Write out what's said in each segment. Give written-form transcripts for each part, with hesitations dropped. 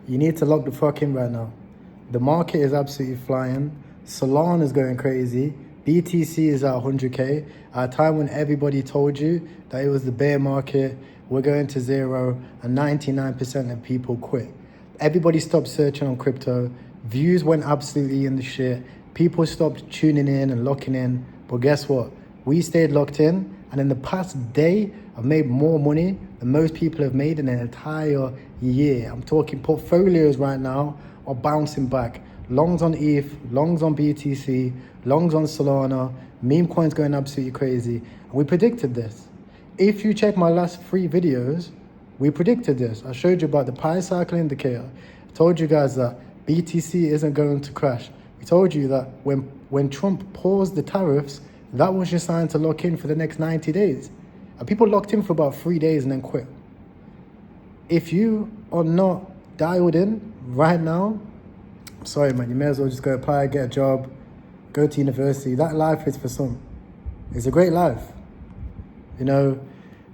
You need to lock the fuck in right now. The market is absolutely flying. Solana is going crazy. BTC is at 100K. At a time when everybody told you that it was the bear market, we're going to zero, and 99% of people quit. Everybody stopped searching on crypto. Views went absolutely in the shit. People stopped tuning in and locking in. But guess what? We stayed locked in. And in the past day, I've made more money than most people have made in an entire year. I'm talking portfolios right now are bouncing back. Longs on ETH, longs on BTC, longs on Solana, Memecoins going absolutely crazy. And we predicted this. If you check my last 3 videos, we predicted this. I showed you about the pi cycle indicator. I told you guys that BTC isn't going to crash. We told you that when Trump paused the tariffs, that was your sign to lock in for the next 90 days. And people locked in for about 3 days and then quit. If you are not dialed in right now, sorry man, you may as well just go apply, get a job, go to university. That life is for some. It's a great life. You know,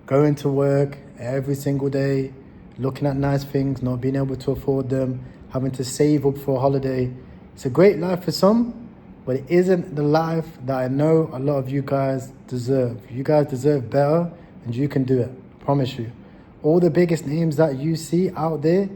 going to work every single day, looking at nice things, not being able to afford them, having to save up for a holiday. It's a great life for some, but it isn't the life that I know a lot of you guys deserve. You guys deserve better, and you can do it. I promise you. All the biggest names that you see out there,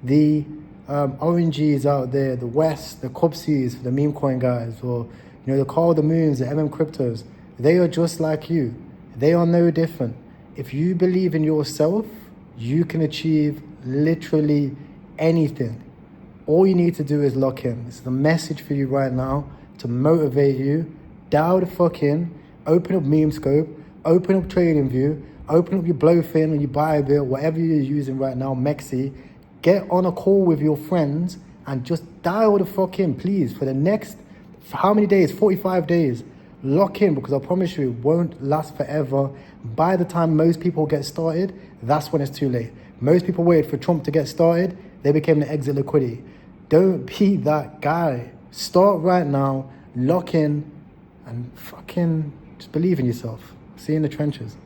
the ONGs out there, the West, the Cupsies, the meme coin guys, or the Call the Moons, the Cryptos, they are just like you. They are no different. If you believe in yourself, you can achieve literally anything. All you need to do is lock in. It's the message for you right now to motivate you. Dial the fuck in, open up Memescope, open up TradingView, open up your Blowfin or your Bybit, whatever you're using right now, Mexi. Get on a call with your friends and just dial the fuck in, please, for the next, how many days? 45 days. Lock in, because I promise you it won't last forever. By the time most people get started, that's when it's too late. Most people waited for Trump to get started. They became the exit liquidity. Don't be that guy. Start right now, lock in, and fucking just believe in yourself. See you in the trenches.